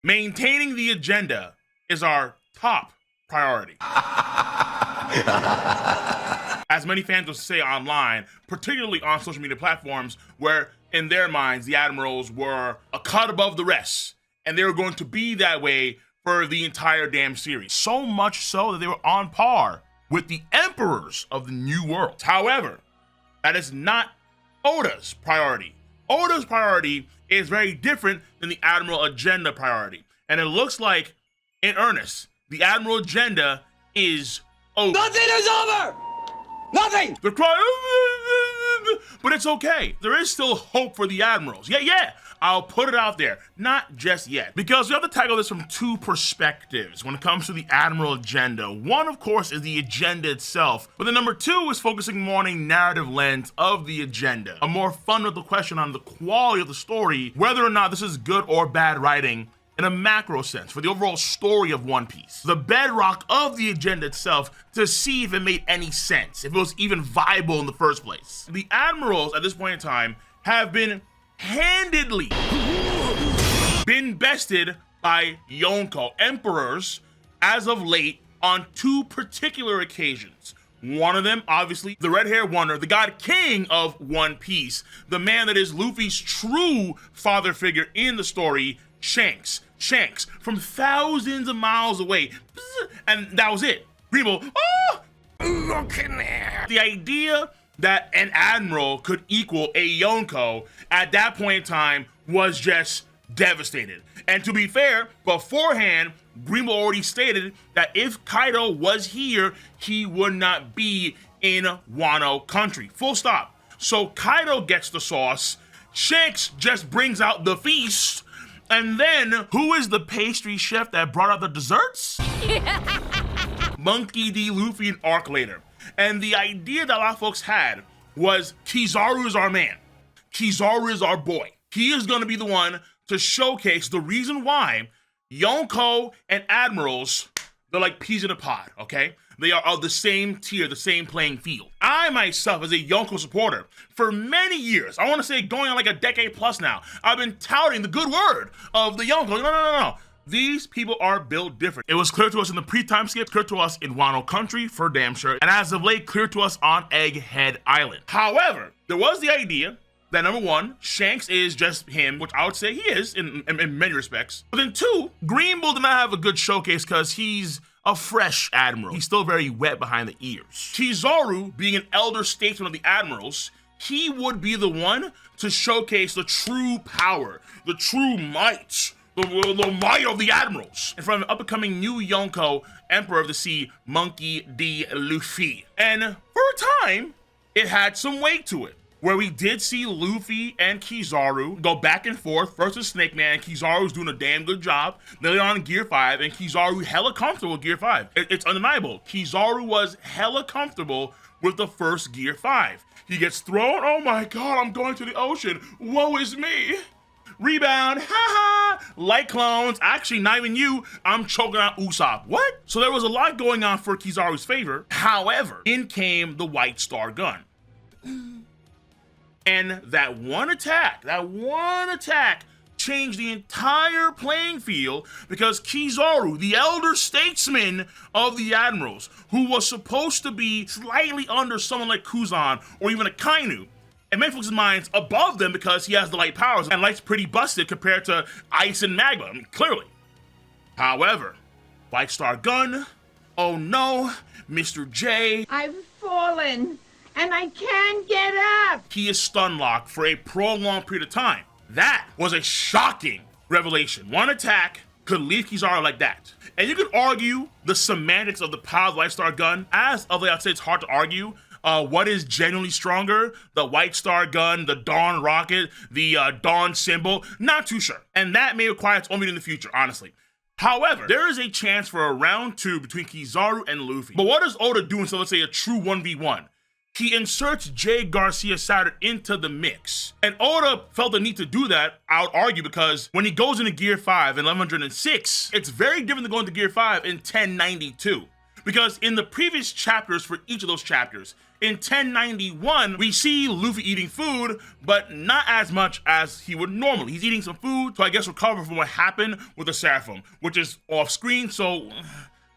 Maintaining the agenda is our top priority. As many fans will say online, particularly on social media platforms, where in their minds, the Admirals were a cut above the rest, and they were going to be that way for the entire damn series. So much so that they were on par with the Emperors of the New World. However, that is not Oda's priority. Oda's priority is very different than the Admiral agenda priority. And it looks like, in earnest, the Admiral agenda is over. Nothing is over! Nothing! They're crying, but it's okay. There is still hope for the Admirals. Yeah, I'll put it out there. Not just yet. Because we have to tackle this from two perspectives when it comes to the Admiral agenda. One, of course, is the agenda itself, but the number two is focusing more on a narrative lens of the agenda. A more fundamental question on the quality of the story, whether or not this is good or bad writing in a macro sense for the overall story of One Piece. The bedrock of the agenda itself to see if it made any sense, if it was even viable in the first place. The Admirals at this point in time have been handedly been bested by Yonko Emperors as of late on two particular occasions. One of them, obviously, the red-haired wonder, the god king of One Piece, the man that is Luffy's true father figure in the story, Shanks, from thousands of miles away, and that was it. People, oh, look in there. The idea that an admiral could equal a Yonko at that point in time was just devastated. And to be fair, beforehand, Greenville already stated that if Kaido was here, he would not be in Wano country. Full stop. So Kaido gets the sauce, Shanks just brings out the feast, and then, who is the pastry chef that brought out the desserts? Monkey D. Luffy an arc later. And the idea that a lot of folks had was Kizaru is our man. Kizaru is our boy. He is going to be the one to showcase the reason why Yonko and Admirals, they're like peas in a pod, okay? They are of the same tier, the same playing field. I myself, as a Yonko supporter, for many years, I want to say going on like a decade plus now, I've been touting the good word of the Yonko. No. These people are built different. It was clear to us in the pre-time skip, clear to us in Wano country, for damn sure, and as of late, clear to us on Egghead Island. However, there was the idea that number one, Shanks is just him, which I would say he is in many respects. But then two, Greenbull did not have a good showcase because he's a fresh admiral. He's still very wet behind the ears. Kizaru, being an elder statesman of the admirals, he would be the one to showcase the true power, the true might, the might of the admirals in front of an up-and-coming new Yonko, Emperor of the Sea, Monkey D. Luffy. And for a time, it had some weight to it, where we did see Luffy and Kizaru go back and forth, first with Snake Man, and Kizaru's doing a damn good job. Then they're on Gear 5, and Kizaru hella comfortable with Gear 5. It's undeniable. Kizaru was hella comfortable with the first Gear 5. He gets thrown, oh my god, I'm going to the ocean, woe is me. Rebound, haha, like clones, actually not even you, I'm choking out Usopp. What? So there was a lot going on for Kizaru's favor. However, in came the White Star Gun. And that one attack changed the entire playing field because Kizaru, the elder statesman of the admirals, who was supposed to be slightly under someone like Kuzan or even Akainu, and many folks' minds above them because he has the light powers, and light's pretty busted compared to ice and magma, I mean, clearly. However, White Star Gun, oh no, Mr. J. I've fallen. And I can't get up! He is stun locked for a prolonged period of time. That was a shocking revelation. One attack could leave Kizaru like that. And you could argue the semantics of the power of the White Star Gun. As of late, I'd say it's hard to argue what is genuinely stronger, the White Star Gun, the Dawn Rocket, the Dawn Symbol. Not too sure. And that may require its own video in the future, honestly. However, there is a chance for a round two between Kizaru and Luffy. But what does Oda do instead of, let's say, a true 1v1? He inserts Jay Garcia Saturn into the mix. And Oda felt the need to do that, I would argue, because when he goes into Gear 5 in 1106, it's very different than going to Gear 5 in 1092. Because in the previous chapters for each of those chapters, in 1091, we see Luffy eating food, but not as much as he would normally. He's eating some food to, I guess, recover from what happened with the Seraphim, which is off screen, so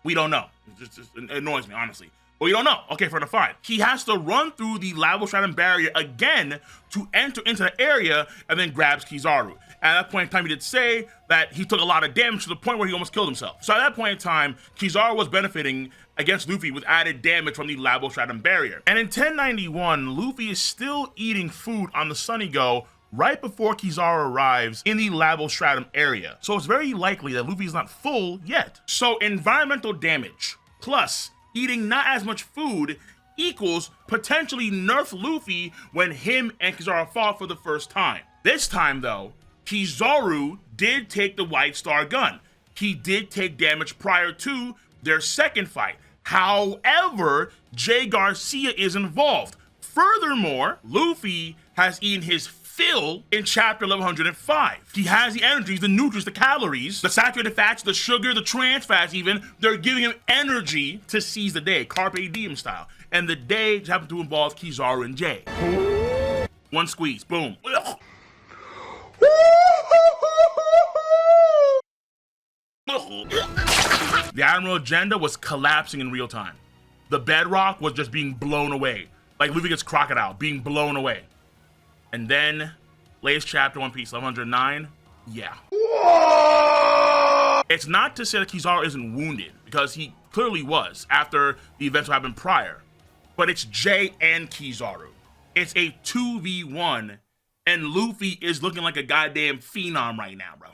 we don't know. It annoys me, honestly. But we don't know. Okay, fair enough, fine. He has to run through the lava stratum barrier again to enter into the area and then grabs Kizaru. At that point in time, he did say that he took a lot of damage to the point where he almost killed himself. So at that point in time, Kizaru was benefiting against Luffy with added damage from the lava stratum barrier. And in 1091, Luffy is still eating food on the Sunny Go right before Kizaru arrives in the lava stratum area. So it's very likely that Luffy is not full yet. So environmental damage plus eating not as much food equals potentially nerf Luffy when him and Kizaru fought for the first time. This time though, Kizaru did take the White Star gun. He did take damage prior to their second fight. However, Jay Garcia is involved. Furthermore, Luffy has eaten his fill in chapter 1105. He has the energies, the nutrients, the calories, the saturated fats, the sugar, the trans fats even. They're giving him energy to seize the day, Carpe Diem style. And the day just happened to involve Kizaru and Jay. One squeeze, boom. Ugh. The Admiral agenda was collapsing in real time. The bedrock was just being blown away. Like Luffy gets Crocodile, being blown away. And then, latest chapter, One Piece 1109, yeah. It's not to say that Kizaru isn't wounded, because he clearly was after the events that happened prior. But it's Jay and Kizaru. It's a 2v1, and Luffy is looking like a goddamn phenom right now, bro.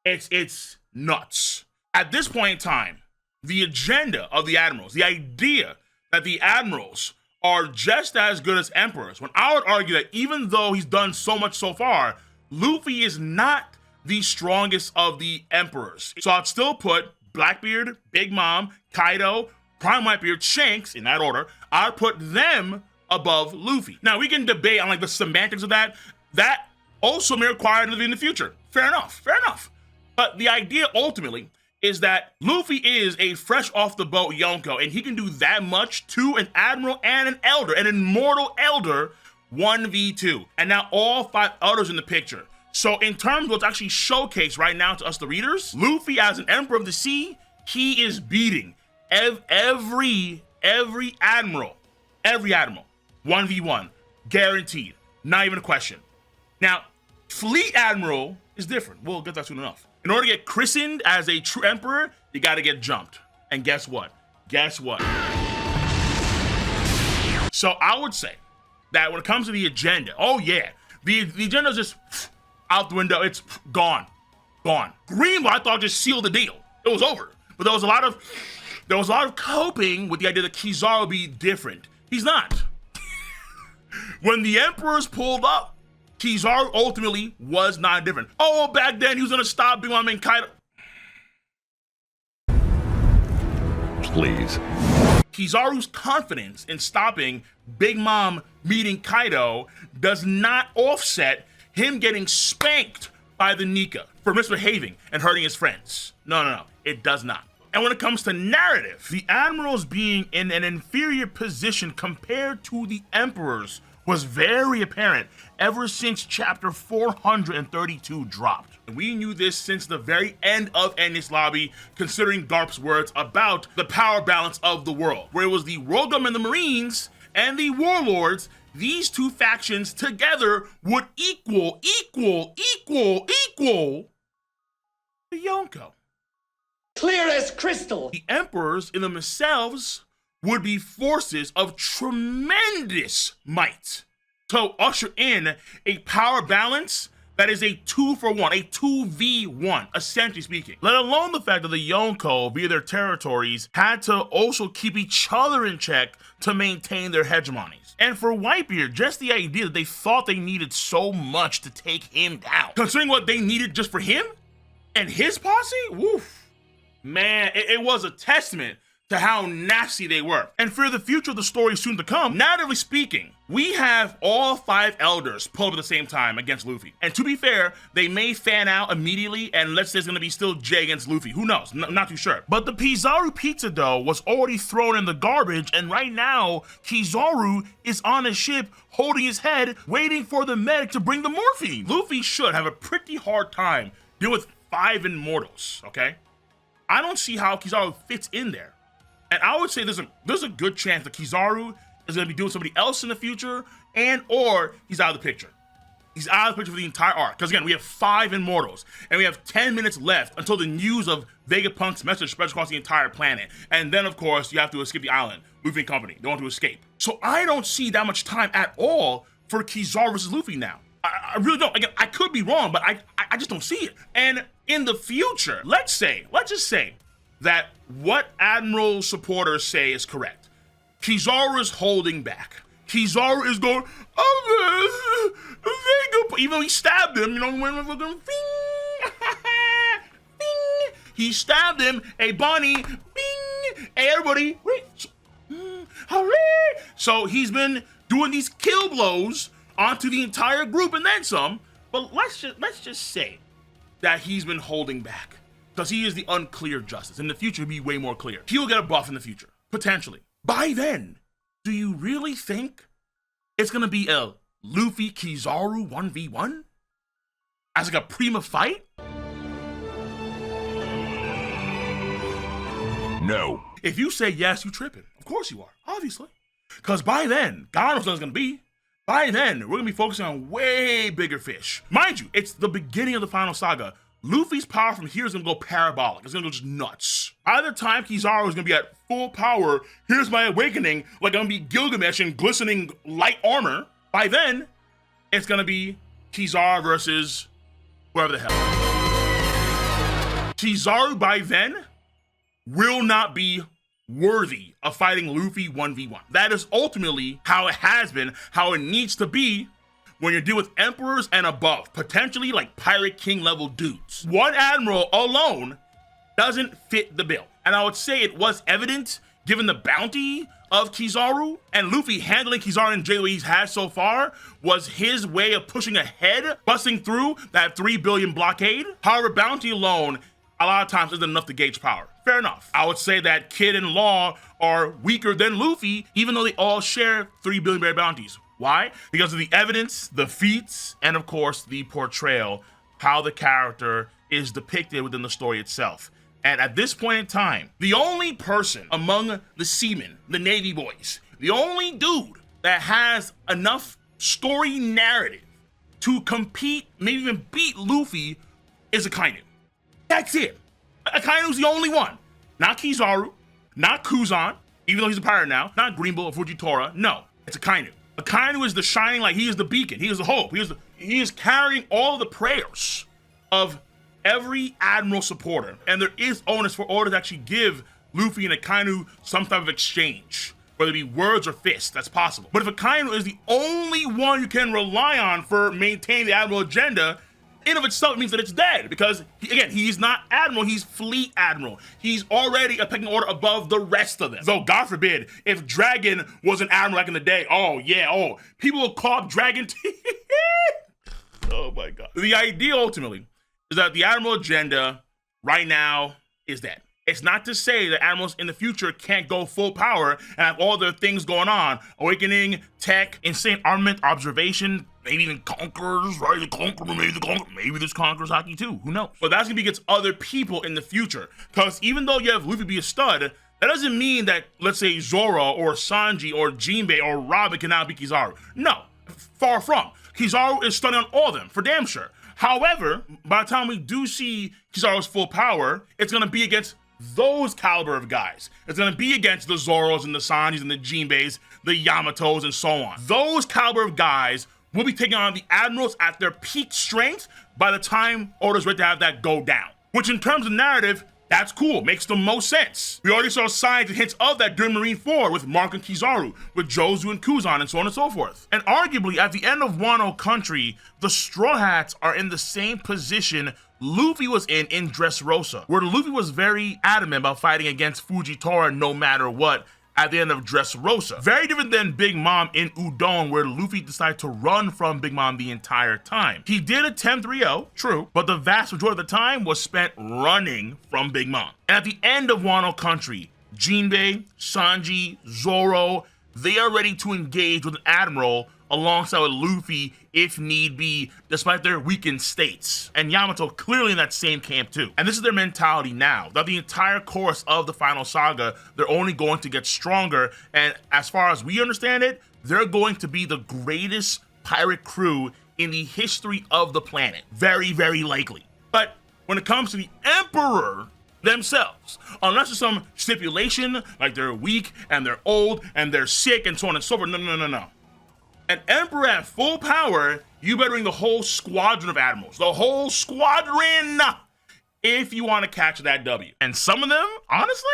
It's nuts. At this point in time, the agenda of the Admirals, the idea that the Admirals are just as good as Emperors, when I would argue that even though he's done so much so far, Luffy is not the strongest of the Emperors. So I'd still put Blackbeard, Big Mom, Kaido, Prime Whitebeard, Shanks, in that order. I'd put them above Luffy. Now we can debate on like the semantics of that. That also may require Luffy in the future. Fair enough, fair enough. But the idea ultimately is that Luffy is a fresh off the boat Yonko, and he can do that much to an Admiral and an Elder, an immortal Elder, 1v2. And now all 5 Elders in the picture. So in terms of what's actually showcased right now to us, the readers, Luffy as an Emperor of the Sea, he is beating every Admiral, 1v1, guaranteed, not even a question. Now, Fleet Admiral is different. We'll get that soon enough. In order to get christened as a true Emperor, you got to get jumped. And guess what? Guess what? So I would say that when it comes to the agenda, oh yeah, the agenda is just out the window. It's gone. Greenlaw, I thought, just sealed the deal. It was over. But there was a lot of coping with the idea that Kizaru would be different. He's not. When the Emperors pulled up, Kizaru ultimately was not different. Oh, back then he was gonna stop Big Mom and Kaido. Please. Kizaru's confidence in stopping Big Mom meeting Kaido does not offset him getting spanked by the Nika for misbehaving and hurting his friends. No, it does not. And when it comes to narrative, the Admirals being in an inferior position compared to the Emperors was very apparent ever since chapter 432 dropped. And we knew this since the very end of Enies Lobby, considering Garp's words about the power balance of the world, where it was the World Government and the Marines and the Warlords. These two factions together would equal the Yonko. Clear as crystal. The Emperors in themselves would be forces of tremendous might to usher in a power balance that is a 2-for-1, a 2v1, essentially speaking. Let alone the fact that the Yonko, via their territories, had to also keep each other in check to maintain their hegemonies. And for Whitebeard, just the idea that they thought they needed so much to take him down, considering what they needed just for him and his posse, woof. Man, it was a testament to how nasty they were. And for the future of the story soon to come, narratively speaking, we have all 5 elders pull up at the same time against Luffy. And to be fair, they may fan out immediately, and let's say it's gonna be still Jay against Luffy. Who knows? Not too sure. But the Kizaru pizza dough was already thrown in the garbage, and right now, Kizaru is on a ship holding his head, waiting for the medic to bring the morphine. Luffy should have a pretty hard time dealing with 5 immortals, okay? I don't see how Kizaru fits in there. And I would say there's a good chance that Kizaru is going to be doing somebody else in the future, and or he's out of the picture. He's out of the picture for the entire arc. Because again, we have 5 immortals, and we have 10 minutes left until the news of Vegapunk's message spreads across the entire planet. And then, of course, you have to escape the island. Luffy and company, they want to escape. So I don't see that much time at all for Kizaru versus Luffy now. I really don't. Again, I could be wrong, but I just don't see it. And in the future, let's just say that what Admiral supporters say is correct. Kizaru is holding back. Kizaru is going, oh, even though he stabbed him, you know, when he stabbed him, hey Bonnie, bing, hey everybody, so he's been doing these kill blows onto the entire group and then some. But let's just say that he's been holding back because he is the unclear justice. In the future, he'll be way more clear. He'll get a buff in the future, potentially. By then, do you really think it's gonna be a Luffy Kizaru 1v1 as like a prima fight? No. If you say yes, you tripping. Of course you are, obviously. Because by then, God knows what it's gonna be. By then, we're gonna be focusing on way bigger fish. Mind you, it's the beginning of the final saga. Luffy's power from here is gonna go parabolic. It's gonna go just nuts. By the time Kizaru is gonna be at full power, here's my awakening, like I'm gonna be Gilgamesh in glistening light armor. By then, it's gonna be Kizaru versus whoever the hell. Kizaru by then will not be worthy of fighting Luffy 1v1. That is ultimately how it has been, how it needs to be when you're dealing with emperors and above, potentially like Pirate King level dudes. One admiral alone doesn't fit the bill. And I would say it was evident given the bounty of Kizaru, and Luffy handling Kizaru and Jay the way he's had so far was his way of pushing ahead, busting through that 3 billion blockade. However, bounty alone a lot of times isn't enough to gauge power. Fair enough. I would say that Kid and Law are weaker than Luffy, even though they all share 3 billion berry bounties. Why? Because of the evidence, the feats, and of course, the portrayal, how the character is depicted within the story itself. And at this point in time, the only person among the seamen, the Navy boys, the only dude that has enough story narrative to compete, maybe even beat Luffy, is Akainu. That's it. Akainu's the only one. Not Kizaru, not Kuzan, even though he's a pirate now, not Green Bull or Fujitora. No, it's Akainu. Akainu is the shining light. He is the beacon. He is the hope. He is carrying all of the prayers of every Admiral supporter. And there is onus for order to actually give Luffy and Akainu some type of exchange, whether it be words or fists. That's possible. But if Akainu is the only one you can rely on for maintaining the Admiral agenda, in of itself means that it's dead, because again, he's not Admiral, he's Fleet Admiral. He's already a pecking order above the rest of them. Though God forbid, if Dragon was an Admiral back in the day, people will call up Dragon oh my God. The idea ultimately is that the Admiral agenda right now is dead. It's not to say that Admirals in the future can't go full power and have all their things going on. Awakening, tech, insane armament, observation, maybe even conquerors, right? Maybe there's conquerors hockey too, who knows? But that's gonna be against other people in the future. Because even though you have Luffy be a stud, that doesn't mean that, let's say, Zoro or Sanji or Jinbei or Robin cannot beat Kizaru. No, far from. Kizaru is stunning on all of them, for damn sure. However, by the time we do see Kizaru's full power, it's gonna be against those caliber of guys. It's gonna be against the Zoros and the Sanjis and the Jinbeis, the Yamatos and so on. Those caliber of guys will be taking on the Admirals at their peak strength by the time Oda's ready to have that go down. Which in terms of narrative, That's cool, makes the most sense. We already saw signs and hints of that during Marine 4 with Mark and Kizaru, with Jozu and Kuzan, and so on and so forth. And arguably, at the end of Wano Country, the Straw Hats are in the same position Luffy was in Dressrosa, where Luffy was very adamant about fighting against Fujitora no matter what at the end of Dressrosa. Very different than Big Mom in Udon, where Luffy decided to run from Big Mom the entire time. He did attempt 3-0, true, but the vast majority of the time was spent running from Big Mom. And at the end of Wano Country, Jinbei, Sanji, Zoro, they are ready to engage with an Admiral alongside with Luffy if need be, despite their weakened states. And Yamato clearly in that same camp too. And this is their mentality now. That the entire course of the final saga, they're only going to get stronger. And as far as we understand it, they're going to be the greatest pirate crew in the history of the planet. Very, very likely. But when it comes to the Emperor themselves, unless there's some stipulation, like they're weak and they're old and they're sick and so on and so forth, no. An Emperor at full power, you better bring the whole squadron of admirals, the whole squadron, if you want to catch that W. And some of them, honestly,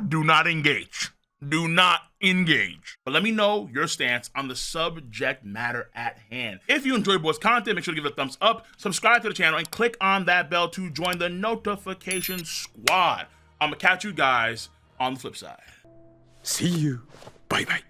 do not engage. Do not engage. But let me know your stance on the subject matter at hand. If you enjoy boys' content, make sure to give it a thumbs up, subscribe to the channel, and click on that bell to join the notification squad. I'm gonna catch you guys on the flip side. See you. Bye-bye.